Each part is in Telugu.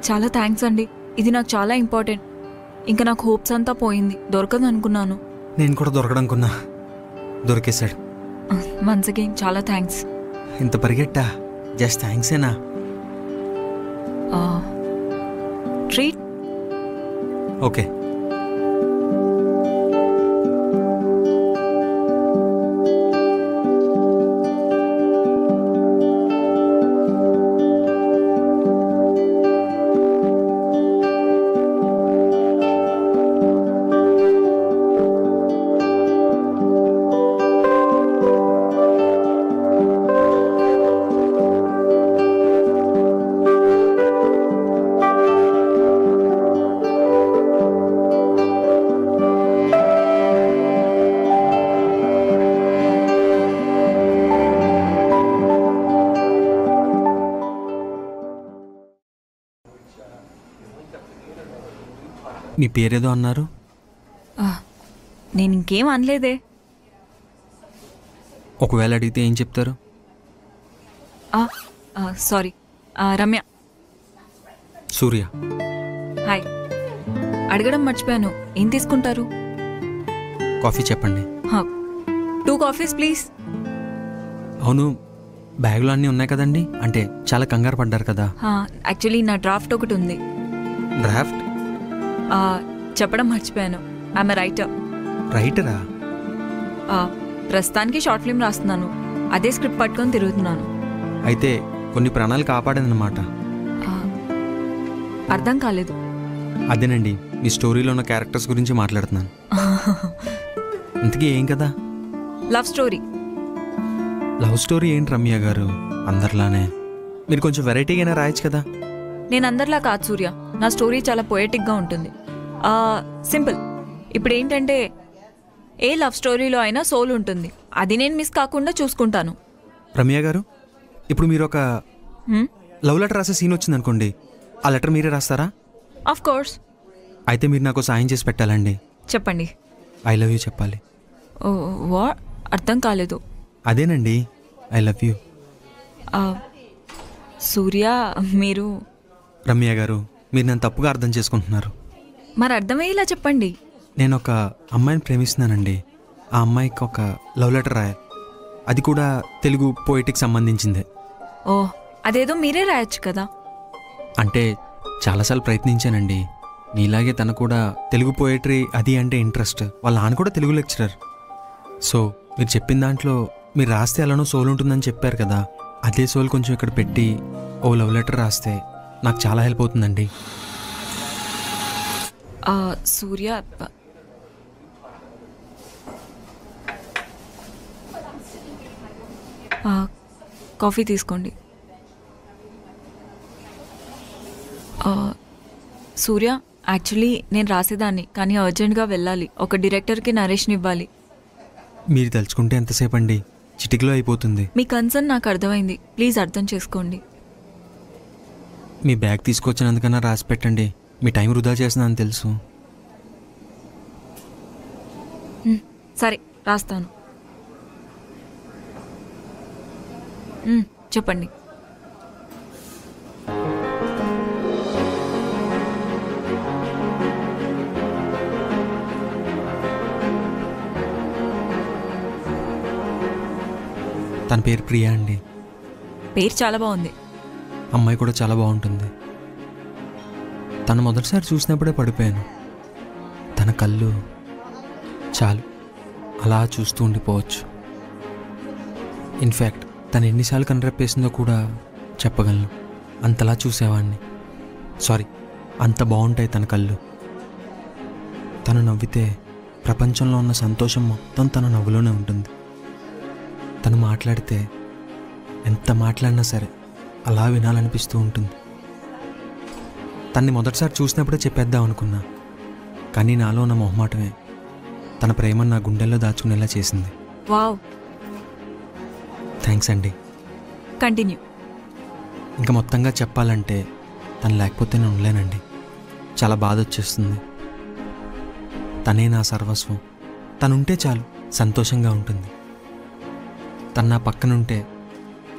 చాలా థ్యాంక్స్ అండి. ఇది నాకు చాలా ఇంపార్టెంట్. ఇంకా నాకు హోప్స్ అంతా పోయింది. దొరకదు అనుకున్నాను. నేను కూడా దొరకడనుకున్నా, దొరికేశాడు. వన్స్ అగైన్ చాలా థ్యాంక్స్. ఇంత పరిగెట్టా? జస్ట్ థ్యాంక్సేనా? ట్రీట్. ఓకే. మీ పేరేదో అన్నారు? నేను ఇంకేం అనలేదే. ఒకవేళ అడిగితే ఏం చెప్తారు? సారీ, రమ్య. సూర్య. హాయ్. అడగడం మర్చిపోయాను, ఏం తీసుకుంటారు? కాఫీ చెప్పండి. 2 కాఫీస్ ప్లీజ్. అవును, బ్యాగ్లో అన్నీ ఉన్నాయి కదండి, అంటే చాలా కంగారు పడ్డారు కదా. యాక్చువల్లీ నా డ్రాఫ్ట్ ఒకటి ఉంది. డ్రాఫ్ట్? చెప్పడం మర్చిపోయాను, ఐఎమ్ రైటర్. రైటరా? ప్రస్తుతానికి షార్ట్ ఫిల్మ్ రాస్తున్నాను. అదే స్క్రిప్ట్ పట్టుకొని తిరుగుతున్నాను. అయితే కొన్ని ప్రాణాలు కాపాడేదన్నమాట. అర్థం కాలేదు. అదేనండి, మీ స్టోరీలో ఉన్న క్యారెక్టర్స్ గురించి మాట్లాడుతున్నాను. ఇంతకీ ఏం కదా? Love story. లవ్ స్టోరీ ఏంటి రమ్య గారు? అందరిలానే మీరు కొంచెం వెరైటీగానే రాయొచ్చు కదా. నేను అందరిలా కాదు సూర్య, నా స్టోరీ చాలా పొయెటిక్గా ఉంటుంది. సింపుల్. ఇప్పుడు ఏంటంటే ఏ లవ్ స్టోరీలో అయినా సోల్ ఉంటుంది, అది నేను మిస్ కాకుండా చూసుకుంటాను. రమ్య గారు, ఇప్పుడు మీరు ఒక లవ్ లెటర్ రాసే సీన్ వచ్చింది అనుకోండి, ఆ లెటర్ మీరే రాస్తారా? Of course. అయితే మీరు నాకు సాయం చేసి పెట్టాలండి. చెప్పండి. ఐ లవ్ యూ చెప్పాలి. అర్థం కాలేదు. అదేనండి, ఐ లవ్ యూ. సూర్య, మీరు... రమ్య గారు, మీరు నన్ను తప్పుగా అర్థం చేసుకుంటున్నారు. మరి అర్థమయ్యేలా చెప్పండి. నేను ఒక అమ్మాయిని ప్రేమిస్తున్నానండి. ఆ అమ్మాయికి ఒక లవ్ లెటర్ రాయాలి, అది కూడా తెలుగు పోయిటికి సంబంధించిందే. అదేదో మీరే రాయొచ్చు కదా. అంటే చాలాసార్లు ప్రయత్నించానండి. నీలాగే తను కూడా తెలుగు పోయిటరీ అది అంటే ఇంట్రెస్ట్. వాళ్ళ నాన్న కూడా తెలుగు లెక్చరర్. సో మీరు చెప్పిన దాంట్లో మీరు రాస్తే అలానో సోల్ ఉంటుందని చెప్పారు కదా, అదే సోల్ కొంచెం ఇక్కడ పెట్టి ఓ లవ్ లెటర్ రాస్తే నాకు చాలా హెల్ప్ అవుతుందండి. సూర్య, కాఫీ తీసుకోండి. సూర్య, యాక్చువల్లీ నేను రాసేదాన్ని, కానీ అర్జెంట్గా వెళ్ళాలి. ఒక డైరెక్టర్కి నరేష్ని ఇవ్వాలి. మీరు తలుచుకుంటే ఎంతసేపు అండి, చిటికలో అయిపోతుంది. మీ కన్సర్న్ నాకు అర్థమైంది, ప్లీజ్ అర్థం చేసుకోండి. మీ బ్యాగ్ తీసుకొచ్చినందుకన్నా రాసి పెట్టండి. మీ టైం వృధా చేస్తున్నాను తెలుసు. సరే, రాస్తాను. చెప్పండి. తన పేరు ప్రియా అండి. పేరు చాలా బాగుంది. అమ్మాయి కూడా చాలా బాగుంటుంది. తను మొదటిసారి చూసినప్పుడే పడిపోయాను. తన కళ్ళు చాలు, అలా చూస్తూ ఉండిపోవచ్చు. ఇన్ఫ్యాక్ట్ తను ఎన్నిసార్లు కనరెప్పేసిందో కూడా చెప్పగలను. అంతలా చూసేవాడిని. సారీ, అంత బాగుంటాయి తన కళ్ళు. తను నవ్వితే ప్రపంచంలో ఉన్న సంతోషం మొత్తం తన నవ్వులోనే ఉంటుంది. తను మాట్లాడితే ఎంత మాట్లాడినా సరే అలా వినాలనిపిస్తూ ఉంటుంది. తన్ని మొదటిసారి చూసినప్పుడే చెప్పేద్దాం అనుకున్నా, కానీ నాలో ఉన్న మొహమాటమే తన ప్రేమను నా గుండెల్లో దాచుకునేలా చేసింది. వావ్, థ్యాంక్స్ అండి. కంటిన్యూ. ఇంకా మొత్తంగా చెప్పాలంటే తను లేకపోతే నేను ఉండలేనండి. చాలా బాధ వచ్చేస్తుంది. తనే నా సర్వస్వం. తనుంటే చాలు, సంతోషంగా ఉంటుంది. తను నా పక్కనుంటే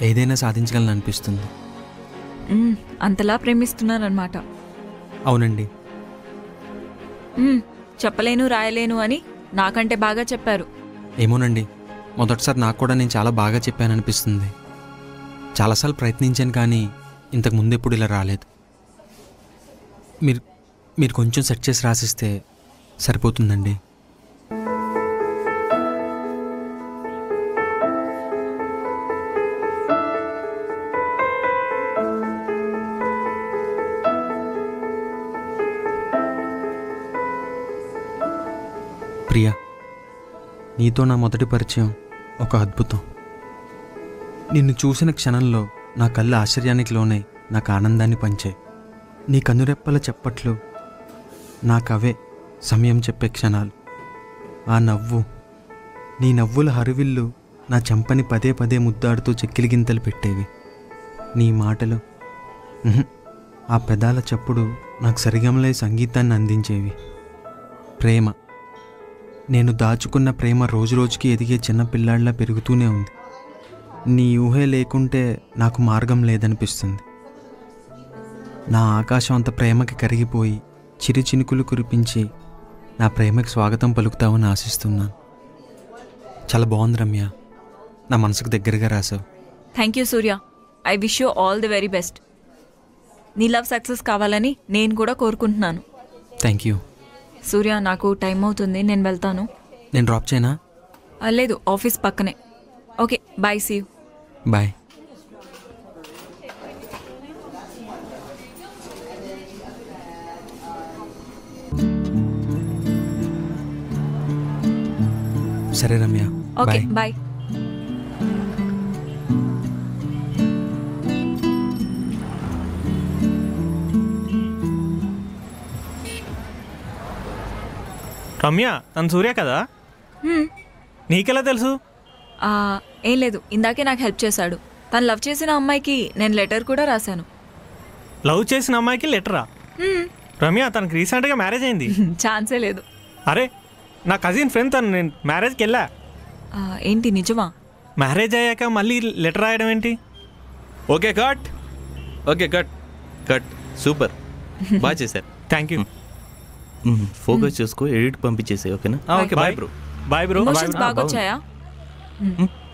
ఏదైనా సాధించగలను అనిపిస్తుంది. అంతలా ప్రేమిస్తున్నారనమాట. అవునండి. చెప్పలేను రాయలేను అని నాకంటే బాగా చెప్పారు. ఏమోనండి, మొదటిసారి నాకు కూడా నేను చాలా బాగా చెప్పాననిపిస్తుంది. చాలాసార్లు ప్రయత్నించాను కానీ ఇంతకు ముందు ఎప్పుడు ఇలా రాలేదు. మీరు కొంచెం సెట్ చేసి రాసిస్తే సరిపోతుందండి. ప్రియా, నీతో నా మొదటి పరిచయం ఒక అద్భుతం. నిన్ను చూసిన క్షణంలో నా కళ్ళు ఆశ్చర్యానికి లోనే నాకు ఆనందాన్ని పంచాయి. నీ కనురెప్పల చెప్పట్లు నాకవే సమయం చెప్పే క్షణాలు. ఆ నవ్వు, నీ నవ్వుల హరువిల్లు నా చెంపని పదే పదే ముద్దాడుతూ చెక్కిలిగింతలు పెట్టేవి. నీ మాటలు, ఆ పెదాల చప్పుడు నాకు సరిగమలై సంగీతాన్ని అందించేవి. ప్రేమ, నేను దాచుకున్న ప్రేమ రోజురోజుకి ఎదిగే చిన్నపిల్లాడిలా పెరుగుతూనే ఉంది. నీ ఊహే లేకుంటే నాకు మార్గం లేదనిపిస్తుంది. నా ఆకాశం అంత ప్రేమకి కరిగిపోయి చిరు చినుకులు కురిపించి నా ప్రేమకి స్వాగతం పలుకుతావని ఆశిస్తున్నాను. చాలా బాగుంది రమ్య, నా మనసుకు దగ్గరగా రాసావు. Thank you Surya. I wish you all the very best. నీ లవ్ సక్సెస్ కావాలని నేను కూడా కోరుకుంటున్నాను. థ్యాంక్ యూ సూర్య, నాకు టైం అవుతుంది, నేను వెళ్తాను. నేను డ్రాప్ చేయనా? లేదు, ఆఫీస్ పక్కనే. Okay, bye, see you. Bye. సరే Ramya, okay, bye. Bye. Ramya, తను సూర్య కదా? నీకెలా తెలుసు? ఏం లేదు, ఇందాకే నాకు హెల్ప్ చేశాడు. తను లవ్ చేసిన అమ్మాయికి నేను లెటర్ కూడా రాశాను. లవ్ చేసిన అమ్మాయికి లెటరా? రమ్య, తనకి రీసెంట్గా మ్యారేజ్ అయింది. ఛాన్సే లేదు. అరే, నా కజిన్ ఫ్రెండ్ తను, నేను మ్యారేజ్కి వెళ్ళా. ఏంటి, నిజమా? మ్యారేజ్ అయ్యాక మళ్ళీ లెటర్ రాయడం ఏంటి? Okay cut, okay cut cut, super, బాగా చేశారు. Thank you. ఫోకస్ చేసుకో, ఎడిట్ పంపించేసే. ఓకేనా? Okay, bye bro. Bye bro. Emotions బాగా వచ్చాయా?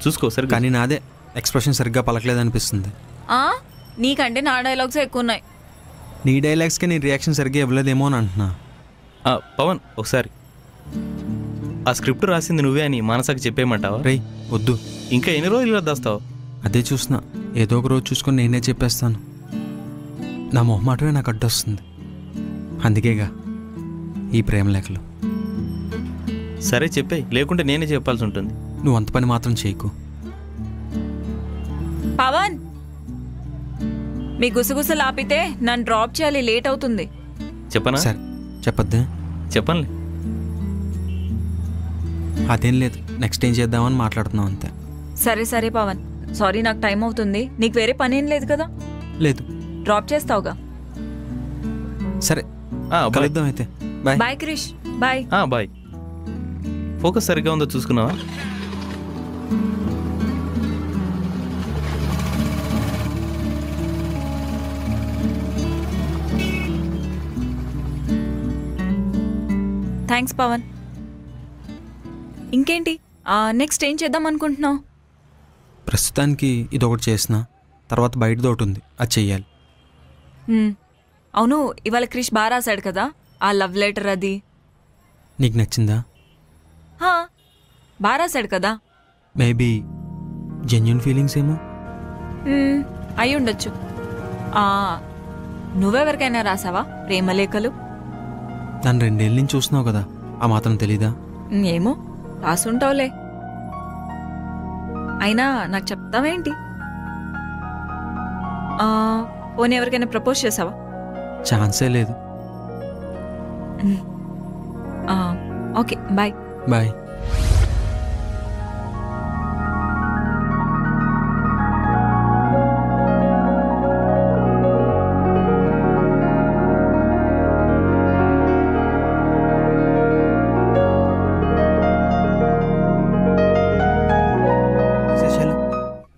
చూసుకో సరే. కానీ నాదే ఎక్స్ప్రెషన్ సరిగ్గా పలకలేదనిపిస్తుంది. నీకంటే నా డైలాగ్స్ ఎక్కువ ఉన్నాయి. నీ డైలాగ్స్కి నీ రియాక్షన్ సరిగ్గా ఇవ్వలేదేమో అని అంటున్నా. పవన్, ఒకసారి ఆ స్క్రిప్ట్ రాసింది నువ్వే అని మానసకి చెప్పేయమంటావా? రేయ్ వద్దు, ఇంకా ఎన్ని రోజులు ఇలా దాస్తావు? అదే చూస్తున్నా, ఏదో ఒక రోజు చూసుకొని నేనే చెప్పేస్తాను. నా మొహమాటమే నాకు అడ్డొస్తుంది. అందుకేగా ఈ ప్రేమ లేఖలు. సరే చెప్పే, లేకుంటే నేనే చెప్పాల్సి ఉంటుంది. నువ్వు అంత పని మాత్రం చేయకు. పవన్, మీ గుసగుసలు ఆపితే నన్ను డ్రాప్ చేయాలి, లేట్ అవుతుంది. చెప్పనా? సరే చెప్పొద్దే. చెప్పనులే. అదేం లేదు, నెక్స్ట్ ఏం చేద్దామని మాట్లాడుతున్నావు అంతే. సరే సరే పవన్, సారీ, నాకు టైం అవుతుంది. నీకు వేరే పని ఏం లేదు కదా? లేదు. డ్రాప్ చేస్తావుగా? సరే కలుద్దాం అయితే. Bye. Bye Krish, bye. Bye. Focus సరిగ్గా ఉందో చూసుకున్నావా? థ్యాంక్స్ పవన్. ఇంకేంటి, నెక్స్ట్ ఏం చేద్దాం అనుకుంటున్నావు? ప్రస్తుతానికి ఇదొకటి చేసిన తర్వాత బయటది ఒకటి ఉంది, అది చెయ్యాలి. అవును, ఇవాళ క్రిష్ బాగా రాశాడు కదా ఆ లవ్ లెటర్, అది నీకు నచ్చిందా? బాగా రాశాడు కదా. మేబీ జెన్యూన్ ఫీలింగ్స్ ఏమో. అయి ఉండొచ్చు. నువ్వెవరికైనా రాసావా ప్రేమలేఖలు? నన్ను 2 ఏళ్ళ నుంచి చూస్తున్నావు కదా, ఆ మాత్రం తెలీదా? ఏమో, రాసుంటావులే. అయినా నాకు చెప్తావేంటి? పోనీ ఎవరికైనా ప్రపోజ్ చేసావా? ఛాన్సే లేదు. Okay, bye. బాయ్.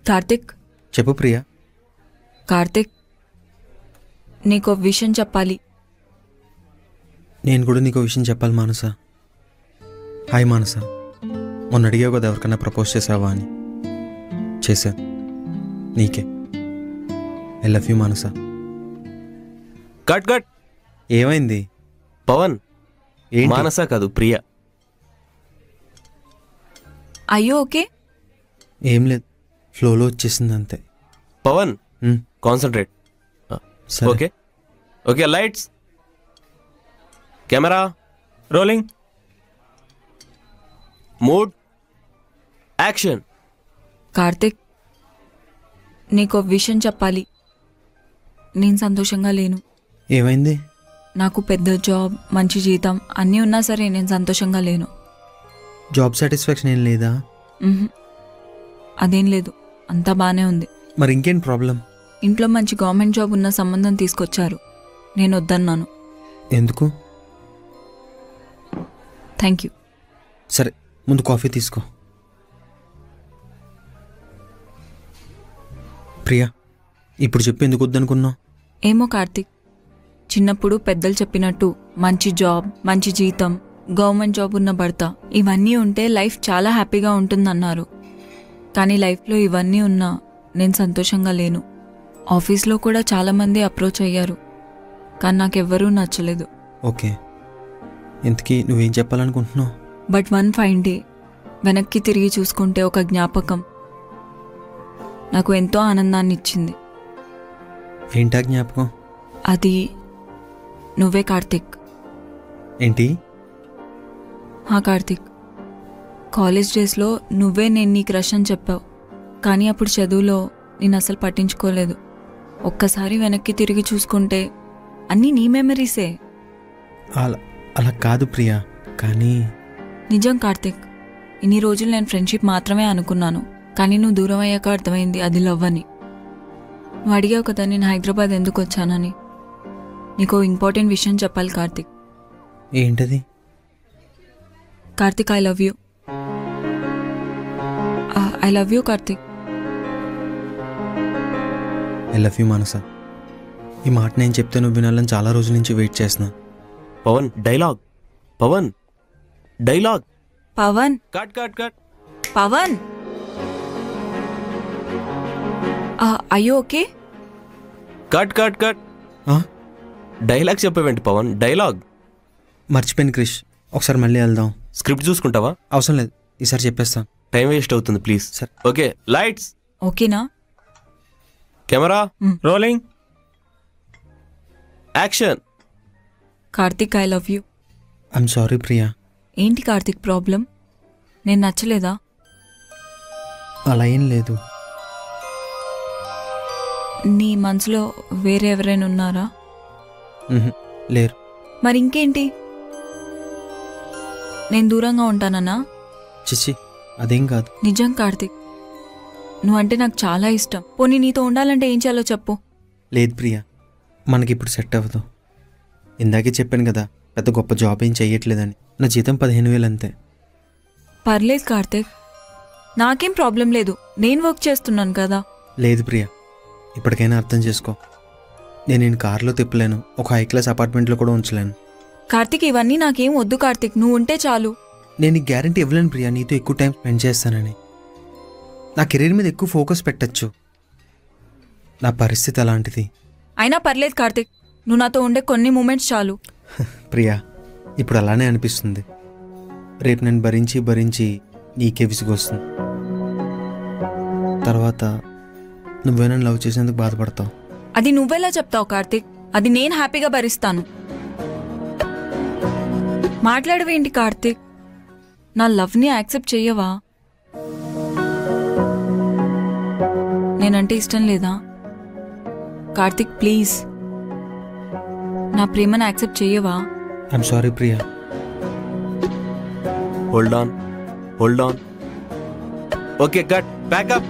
కార్తిక్. చెప్పు ప్రియా. కార్తిక్, నీకో విషయం చెప్పాలి. నేను కూడా నీకు విషయం చెప్పాలి మానస. హాయ్ మానస, మొన్న అడిగావు కదా ఎవరికన్నా ప్రపోజ్ చేసావా అని. చేశాను, నీకే. I love you Manasa. Cut cut. ఏమైంది పవన్, ఏంటి? మానస కాదు, ప్రియ. అయ్యో ఓకే. ఏం లేదు, ఫ్లోలో వచ్చేసింది అంతే. పవన్, కాన్సన్ట్రేట్. సరే. Okay okay, lights, camera, rolling. Mood, action. Karthik, నీకో విషయం చెప్పాలి. నేను సంతోషంగా లేను. ఏమైంది? నాకు పెద్ద జాబ్, మంచి జీతం అన్నీ ఉన్నా సరే నేను సంతోషంగా లేను. జాబ్ సాటిస్ఫాక్షన్ ఏం లేదా? మ్హూ. అదేం లేదు, అంతా బాగానే ఉంది. మరి ఇంకేం ప్రాబ్లం? ఇంట్లో మంచి గవర్నమెంట్ జాబ్ ఉన్న సంబంధం తీసుకొచ్చారు. నేను వద్దన్నాను. ఎందుకు? Thank you. సరే, ముందు కాఫీ తీసుకో. ప్రియా, ఇప్పుడు చెప్పి ఎందుకు వద్దనుకున్నావు? ఏమో కార్తిక్, చిన్నప్పుడు పెద్దలు చెప్పినట్టు మంచి జాబ్, మంచి జీతం, గవర్నమెంట్ జాబ్ ఉన్న భర్త ఇవన్నీ ఉంటే లైఫ్ చాలా హ్యాపీగా ఉంటుందన్నారు. కానీ లైఫ్లో ఇవన్నీ ఉన్నా నేను సంతోషంగా లేను. ఆఫీస్లో కూడా చాలామంది అప్రోచ్ అయ్యారు, కానీ నాకెవ్వరూ నచ్చలేదు. ఓకే, ఇంతకీ నువ్వేం చెప్పాలనుకుంటున్నావు? బట్ వన్ ఫైన్ డే వెనక్కి తిరిగి చూసుకుంటే ఒక జ్ఞాపకం నాకు ఎంతో ఆనందాన్ని ఇచ్చింది. ఏంటా జ్ఞాపకం? అది నువ్వే కార్తిక్. ఏంటి? కార్తిక్, కాలేజ్ డేస్లో నువ్వే నేను నీ క్రష్ అని చెప్పావు. కానీ అప్పుడు చదువులో నేను అసలు పట్టించుకోలేదు. ఒక్కసారి వెనక్కి తిరిగి చూసుకుంటే అన్నీ నీ మెమరీసే. అలా అలా కాదు ప్రియా, కానీ నిజం కార్తిక్, ఇన్ని రోజులు నేను ఫ్రెండ్షిప్ మాత్రమే అనుకున్నాను. కానీ నువ్వు దూరం అయ్యాక అర్థమైంది అది లవ్ అని. నువ్వు అడిగావు కదా నేను హైదరాబాద్ ఎందుకు వచ్చానని. నీకు ఇంపార్టెంట్ విషయం చెప్పాలి కార్తిక్. ఏంటది? Karthik, I love you. I love you Karthik. I love you Manasa. ఈ మాట నేను చెప్తే నువ్వు వినాలని చాలా రోజుల నుంచి వెయిట్ చేస్తున్నా. Pawan, dialogue. Pawan, dialogue. Pawan, cut cut cut. Pawan, అయ్యో okay. Cut cut cut. Dialogue చెప్పేవేంటి పవన్? డైలాగ్. మర్చిపోయిన క్రిష్, ఒకసారి మళ్ళీ వెళ్దాం. స్క్రిప్ట్ చూసుకుంటావా? అవసరం లేదు, ఈసారి చెప్పేస్తాం. టైం వేస్ట్ అవుతుంది, ప్లీజ్. సరే. ఓకే, లైట్స్, ఓకేనా? Camera, rolling. Action. Karthik, I love you. I'm sorry Priya. ఏంటి కార్తిక్ ప్రాబ్లం? నేను నచ్చలేదా? అలా ఏం లేదు. నీ మనసులో వేరే ఎవరైనా ఉన్నారా? లేరు. మరి ఇంకేంటి? నేను దూరంగా ఉంటానన్నా? చిచ్చి, అదేం కాదు. నిజం కార్తిక్, నువ్వంటే నాకు చాలా ఇష్టం. పోనీ నీతో ఉండాలంటే ఏం చేయాలో చెప్పు. లేదు ప్రియా, మనకిప్పుడు సెట్ అవ్వదు. ఇందాకే చెప్పాను కదా, పెద్ద గొప్ప జాబ్ ఏం చెయ్యట్లేదని. నా జీతం 15,000 అంతే. పర్లేదు కార్తిక్, నాకేం ప్రాబ్లం లేదు. నేను వర్క్ చేస్తున్నాను కదా. లేదు ప్రియా, ఇప్పటికైనా అర్థం చేసుకో. నేను కార్లో తిప్పలేను, ఒక హై క్లాస్ అపార్ట్మెంట్లో కూడా ఉంచలేను. కార్తిక్, ఇవన్నీ నాకేం వద్దు కార్తిక్, నువ్వు ఉంటే చాలు. నేను ఈ గ్యారంటీ ఇవ్వలేను ప్రియా, నీతో ఎక్కువ టైం స్పెండ్ చేస్తానని. నా కెరీర్ మీద ఎక్కువ ఫోకస్ పెట్టచ్చు. నా పరిస్థితి అలాంటిది. అయినా పర్లేదు కార్తిక్, నువ్వు నాతో ఉండే కొన్ని మూమెంట్స్ చాలు. ప్రియా, ఇప్పుడు అలానే అనిపిస్తుంది. రేపు నేను భరించి భరించి నీకే విసుగొస్తుంది. తర్వాత నువ్వే నన్ను లవ్ చేసేందుకు బాధపడతావు. అది నువ్వెలా చెప్తావు కార్తిక్? అది నేను హ్యాపీగా భరిస్తాను. మాట్లాడవేంటి కార్తిక్? నా లవ్ని యాక్సెప్ట్ చెయ్యవా? నేనంటే ఇష్టం లేదా? కార్తిక్ ప్లీజ్, నా ప్రేమను యాక్సెప్ట్ చెయ్యవా? I'm sorry Priya. Hold on, hold on. Okay, cut, backup.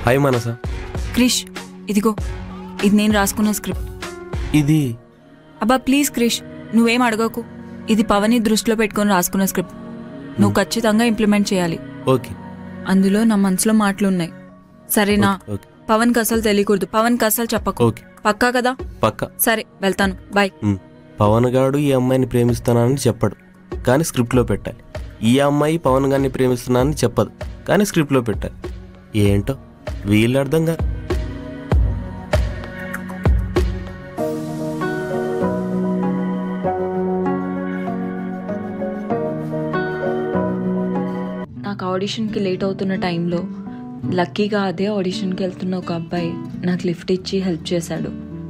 Hi Manasa. Krish, ఇదిగో ఇది నేను రాసుకున్న స్క్రిప్ట్. ఇది అబ్బా ప్లీజ్ క్రిష్, నువ్వేం అడగకు. ఇది పవన్ని దృష్టిలో పెట్టుకొని రాసుకున్న స్క్రిప్ట్. నువ్వు ఖచ్చితంగా ఇంప్లిమెంట్ చేయాలి. ఓకే అందులో నా మనసులో మాటలున్నాయి. సరేనా? ఓకే పవన్కి అసలు తెలియకూడదు. పవన్కి అసలు చెప్పకు. ఓకే పక్కా కదా? పక్కా. సరే వెళ్తాను, బాయ్. పవన్ గారు ఈ అమ్మాయిని ప్రేమిస్తున్నానని చెప్పడు, కానీ స్క్రిప్ట్లో పెట్టాలి. ఈ అమ్మాయి పవన్ గారిని ప్రేమిస్తున్నానని చెప్పదు, కానీ స్క్రిప్ట్లో పెట్టాలి. ఏంటో వీళ్ళు అర్థం కాదు. నాకు ఆడిషన్కి లేట్ అవుతున్న టైంలో లక్కీగా అదే ఆడిషన్కి వెళ్తున్న ఒక అబ్బాయి నాకు లిఫ్ట్ ఇచ్చి హెల్ప్ చేశాడు.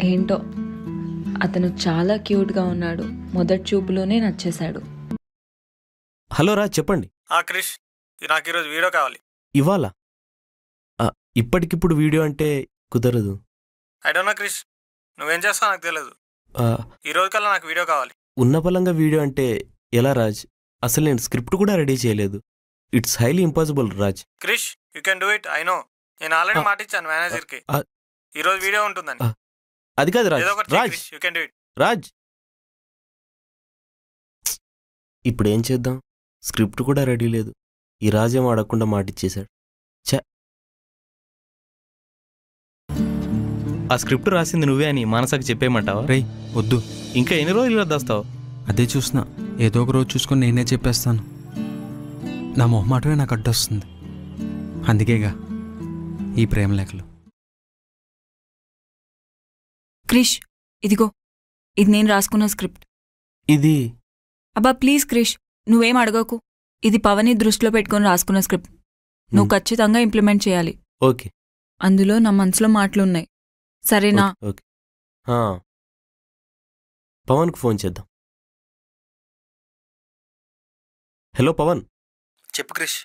ఏంటో అతను చాలా క్యూట్గా ఉన్నాడు. మొదటి చూపులోనే నచ్చేశాడు. హలో రా, చెప్పండి. క్రిష్, నాకు ఈరోజు వీడియో కావాలి. ఇవాళ? ఇప్పటికిప్పుడు వీడియో అంటే కుదరదు. ఐ డోంట్ నో క్రిష్, నువ్వేం చేస్తావు నాకు తెలియదు. ఈ రోజు కల్లా నాకు వీడియో కావాలి. ఉన్న పలంగా వీడియో అంటే ఎలా రాజ్? అసలు నేను స్క్రిప్ట్ కూడా రెడీ చేయలేదు. It's highly impossible Raj. Krish, you can do it. I know. నేను ఆల్రెడీ మాట ఇచ్చాను మేనేజర్కి ఈ రోజు వీడియో ఉంటుందని. అది కాదు రాజ్. ఏదో ఒకటి Raj, Krish, you can do it. Raj ఇప్పుడు ఏం చేద్దాం? స్క్రిప్ట్ కూడా రెడీ లేదు. ఈ రాజేం అడగకుండా మాటిచ్చేశాడు. ఛ, ఆ స్క్రిప్ట్ రాసింది నువ్వే అని మానసకి చెప్పేయమంటావా? రేయ్ వద్దు, ఇంకా ఎన్ని రోజులు దాస్తావు? అదే చూస్తున్నా. ఏదో ఒక రోజు చూసుకొని నేనే చెప్పేస్తాను. నా మొహమాటమే నాకు అడ్డొస్తుంది. అందుకేగా ఈ ప్రేమ లేఖలు. క్రిష్, ఇదిగో ఇది నేను రాసుకున్న స్క్రిప్ట్. ఇది అబ్బా ప్లీజ్ క్రిష్, నువ్వేం అడగకు. ఇది పవన్ని దృష్టిలో పెట్టుకొని రాసుకున్న స్క్రిప్ట్. నువ్వు ఖచ్చితంగా ఇంప్లిమెంట్ చేయాలి. ఓకే. అందులో నా మనసులో మాటలున్నాయి. సరేనా? ఓకే. పవన్కి ఫోన్ చేద్దాం. హలో పవన్. చెప్పు క్రిష్.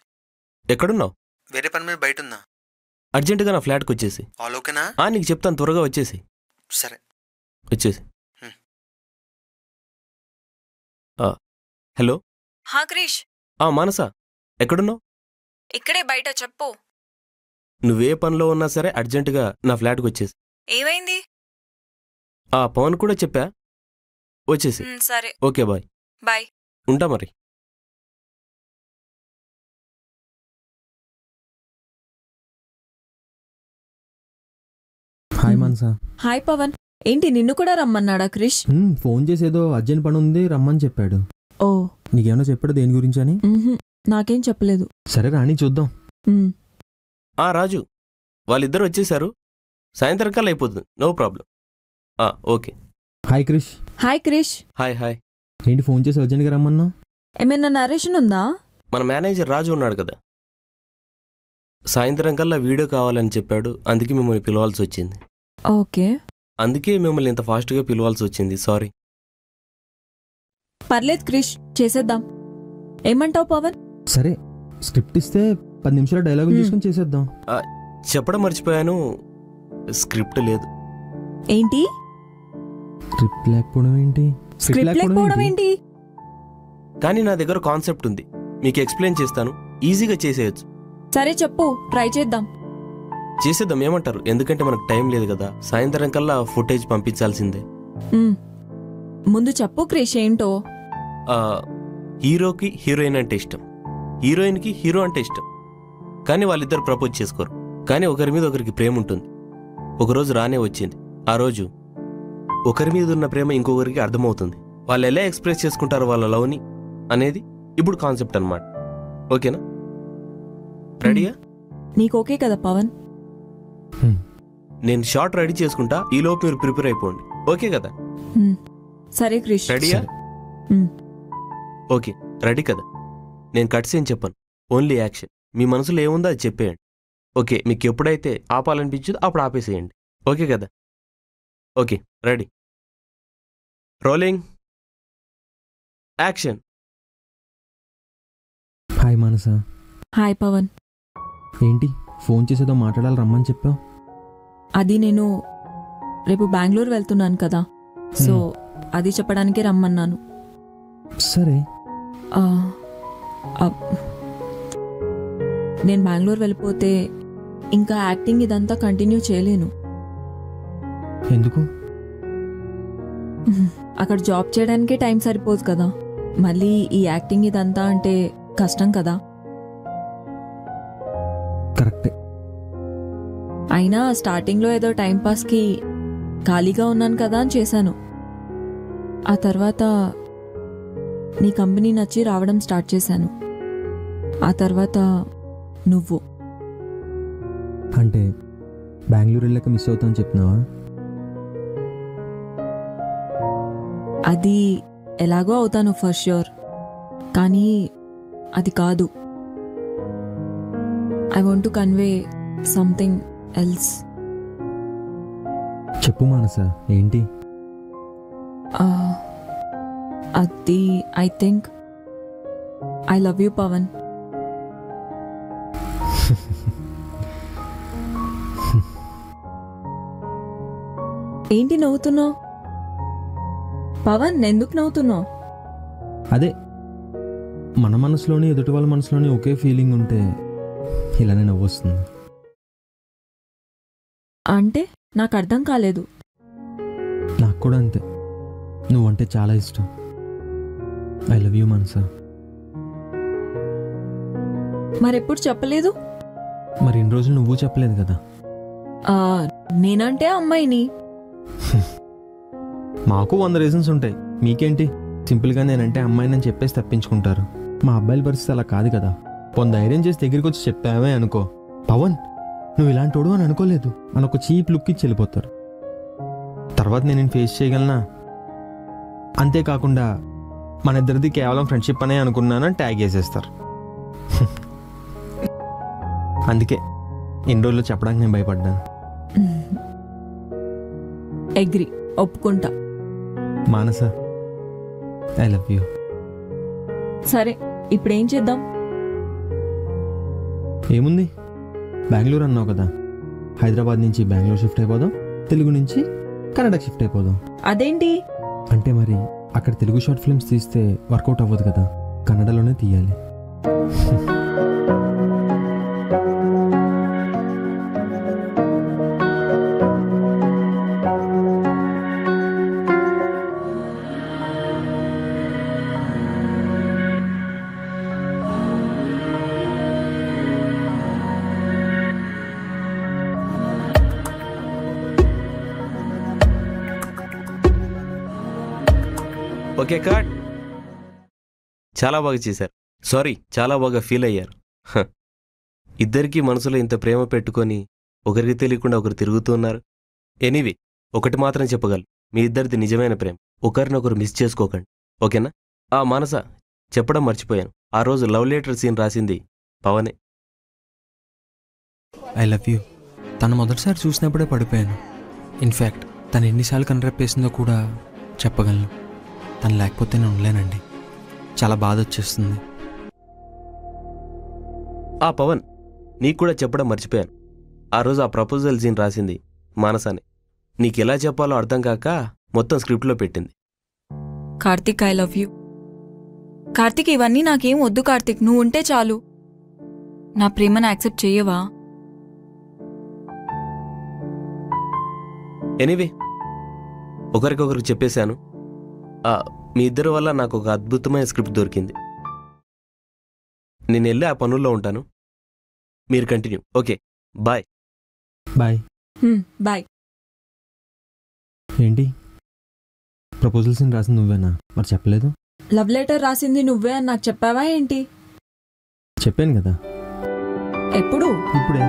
ఎక్కడున్నావు? వేరే పని మీద బయట ఉన్నా. అర్జెంటుగా నా ఫ్లాట్కి వచ్చేసి. ఆల్ ఓకేనా? నీకు చెప్తాను, త్వరగా వచ్చేసి. సరే వచ్చేసి. హలో. హా క్రిష్. మానస, ఎక్కడున్నావు? ఇక్కడే బయట. చెప్పు. నువ్వే పనిలో ఉన్నా సరే అర్జెంటుగా నా ఫ్లాట్కి వచ్చేసి. ఏమైంది? పవన్ కూడా చెప్పా, వచ్చేసి. సరే ఓకే బాయ్. బాయ్. ఉంటా మరి. హాయ్ మనస. హాయ్ పవన్. ఏంటి నిన్ను కూడా రమ్మన్నాడా క్రిష్? ఫోన్ చేసేదో అర్జెంట్ పని ఉంది రమ్మని చెప్పాడు. ఓ, నీకేమైనా చెప్పాడు దేని గురించి అని? నాకేం చెప్పలేదు. సరే రాణి, చూద్దాం. రాజు, వాళ్ళిద్దరు వచ్చేసారు. సాయంత్రం కల్లా అయిపోతుంది. No problem. Okay. Hi Krish. Hi Krish. Hi hi. ఏంటి ఫోన్ చేసి అర్జెంట్గా రమ్మన్నా? ఏమైనా నరేషన్ ఉందా? మన మేనేజర్ రాజు ఉన్నాడు కదా, సాయంత్రం కల్లా వీడియో కావాలని చెప్పాడు. అందుకే మిమ్మల్ని పిలవాల్సి వచ్చింది. ఓకే. అందుకే మిమ్మల్ని ఇంత ఫాస్ట్గా పిలవాల్సి వచ్చింది. సారీ. పర్లేదు క్రిష్, చేసేద్దాం. ఏమంటావు పవన్? సరే, స్క్రిప్ట్ ఇస్తే 10 నిమిషాల డైలాగులు తీసుకొని చేసేద్దాం. చెప్పడం మర్చిపోయాను, స్క్రిప్ట్ లేదు. ఏంటి? స్క్రిప్ట్ లేకపోవడం ఏంటి? స్క్రిప్ట్ లేకపోవడం ఏంటి? కానీ నా దగ్గర కాన్సెప్ట్ ఉంది, మీకు ఎక్స్ప్లెయిన్ చేస్తాను. ఈజీగా చేసేయచ్చు. సరే చెప్పు, ట్రై చేద్దాం. చేసేద్దాం, ఏమంటారు? ఎందుకంటే మనకు టైం లేదు కదా, సాయంత్రం కల్లా ఫుటేజ్ పంపించాల్సిందే. ముందు చెప్పు క్రిష్, ఏంటో? హీరోకి హీరోయిన్ అంటే ఇష్టం, హీరోయిన్కి హీరో అంటే ఇష్టం. కానీ వాళ్ళిద్దరు ప్రపోజ్ చేసుకోరు. కానీ ఒకరి మీద ఒకరికి ప్రేమ ఉంటుంది. ఒకరోజు రానే వచ్చింది. ఆ రోజు ఒకరి మీద ఉన్న ప్రేమ ఇంకొకరికి అర్థమవుతుంది. వాళ్ళు ఎలా ఎక్స్ప్రెస్ చేసుకుంటారు వాళ్ళ లవ్ని అనేది ఇప్పుడు కాన్సెప్ట్ అన్నమాట. ఓకేనా? రెడీయా? నీకు ఓకే కదా పవన్? నేను షార్ట్ రెడీ చేసుకుంటా, ఈలోపు మీరు ప్రిపేర్ అయిపోండి. ఓకే కదా? సరే క్రిష్. రెడీయా? ఓకే, రెడీ కదా? నేను కట్స్ ఏం చెప్పాను, ఓన్లీ యాక్షన్. మీ మనసులో ఏముందో అది చెప్పేయండి. ఓకే, మీకు ఎప్పుడైతే ఆపాలనిపించిందో అప్పుడు ఆపేసేయండి. ఓకే కదా? Okay, ready. Rolling, action. Hi మనస. హాయ్ పవన్. ఏంటి ఫోన్ చేసేదో మాట్లాడాలి రమ్మని చెప్పావు? అది నేను రేపు బెంగళూరు వెళ్తున్నాను కదా, సో అది చెప్పడానికే రమ్మన్నాను. సరే. నేను బెంగళూరు వెళ్ళిపోతే ఇంకా యాక్టింగ్ ఇదంతా కంటిన్యూ చేయలేను. ఎందుకు? అక్కడ జాబ్ చేయడానికే టైం సరిపోదు కదా, మళ్ళీ ఈ యాక్టింగ్ ఇదంతా అంటే కష్టం కదా. కరెక్టే. అయినా స్టార్టింగ్లో ఏదో టైంపాస్కి ఖాళీగా ఉన్నాను కదా అని చేశాను. ఆ తర్వాత నీ కంపెనీ నచ్చి రావడం స్టార్ట్ చేశాను. ఆ తర్వాత నువ్వు. అంటే బెంగళూరు వెళ్ళాక మిస్ అవుతామని చెప్తున్నావా? అది ఎలాగో అవుతాను ఫర్ ష్యూర్, కానీ అది కాదు. I want to convey something else. చెప్పు మానస, ఏంటి? అది I think I love you Pavan. ఏంటి నవ్వుతున్నావు పవన్? ఎందుకు నవ్వుతున్నావు? అదే, మన మనసులోని ఎదుటి వాళ్ళ మనసులోని ఒకే ఫీలింగ్ ఉంటే ఇలానే నవ్వొస్తుంది. అంటే నాకు అర్థం కాలేదు. నాకు కూడా అంతే, నువ్వంటే చాలా ఇష్టం. ఐ లవ్ యూ మనస. మరెప్పుడు చెప్పలేదు? మరి ఇన్ని రోజులు నువ్వు చెప్పలేదు కదా. నేనంటే అమ్మాయిని. మాకు 100 రీజన్స్ ఉంటాయి, మీకేంటి? సింపుల్గా నేనంటే అమ్మాయిని చెప్పేసి తప్పించుకుంటారు. మా అబ్బాయిల పరిస్థితి అలా కాదు కదా. కొంత ధైర్యం చేసి దగ్గరికి వచ్చి చెప్పావే అనుకో, పవన్ నువ్వు ఇలాంటోడు అని అనుకోలేదు అని ఒక చీప్ లుక్ ఇచ్చి వెళ్ళిపోతారు. తర్వాత నేను ఫేస్ చేయగలనా? అంతేకాకుండా మన ఇద్దరిది కేవలం ఫ్రెండ్షిప్ అనే అనుకున్నానని ట్యాగ్ చేసేస్తారు. అందుకే ఎన్ని రోజులు చెప్పడానికి నేను భయపడ్డాను. అగ్రి, ఒప్పుకుంటా. మానస, ఐ లవ్ యూ. సరే, ఇప్పుడేం చేద్దాం? ఏముంది, బెంగళూరు అన్నావు కదా, హైదరాబాద్ నుంచి బెంగళూరు షిఫ్ట్ అయిపోదాం, తెలుగు నుంచి కన్నడకి షిఫ్ట్ అయిపోదాం. అదేంటి? అంటే మరి అక్కడ తెలుగు షార్ట్ ఫిల్మ్స్ తీస్తే వర్కౌట్ అవ్వదు కదా, కన్నడలోనే తీయాలి. Okay cut. చాలా బాగా చేశారు. సారీ, చాలా బాగా ఫీల్ అయ్యారు. ఇద్దరికీ మనసులో ఇంత ప్రేమ పెట్టుకొని ఒకరికి తెలియకుండా ఒకరు తిరుగుతున్నారు. ఎనీవే, ఒకటి మాత్రం చెప్పగలను, మీ ఇద్దరిది నిజమైన ప్రేమ. ఒకరినొకరు మిస్ చేసుకోకండి, ఓకేనా? మానస, చెప్పడం మర్చిపోయాను, ఆ రోజు లవ్ లెటర్ సీన్ రాసింది పవనే. I love you. తను మొదటిసారి చూసినప్పుడే పడిపోయాను. ఇన్ఫ్యాక్ట్ తను ఎన్నిసార్లు కనరెప్పేసిందో కూడా చెప్పగలను. తను లేకపోతే నేను ఉండలేనండి. చాలా బాధ వచ్చేస్తుంది. పవన్, నీకు కూడా చెప్పడం మర్చిపోయాను, ఆ రోజు ఆ ప్రపోజల్ సీన్ రాసింది మానసానే. నీకు ఎలా చెప్పాలో అర్థం కాక మొత్తం స్క్రిప్ట్లో పెట్టింది. Karthik, I love you. Karthik, ఇవన్నీ నాకేం వద్దు కార్తిక్, నువ్వు ఉంటే చాలు. నా ప్రేమను యాక్సెప్ట్ చెయ్యవా? ఎనీవే, ఒకరికొకరు చెప్పేశాను. మీ ఇద్దరి వల్ల నాకు ఒక అద్భుతమైన స్క్రిప్ట్ దొరికింది. నేను వెళ్ళి ఆ పనుల్లో ఉంటాను, మీరు continue. Okay, bye. Bye. Bye. ఏంటి, ప్రపోజల్ సీన్ రాసింది నువ్వేనా? మరి చెప్పలేదు. లవ్ లెటర్ రాసింది నువ్వే అని నాకు చెప్పావా ఏంటి? చెప్పాను కదా. ఎప్పుడు? ఇప్పుడే.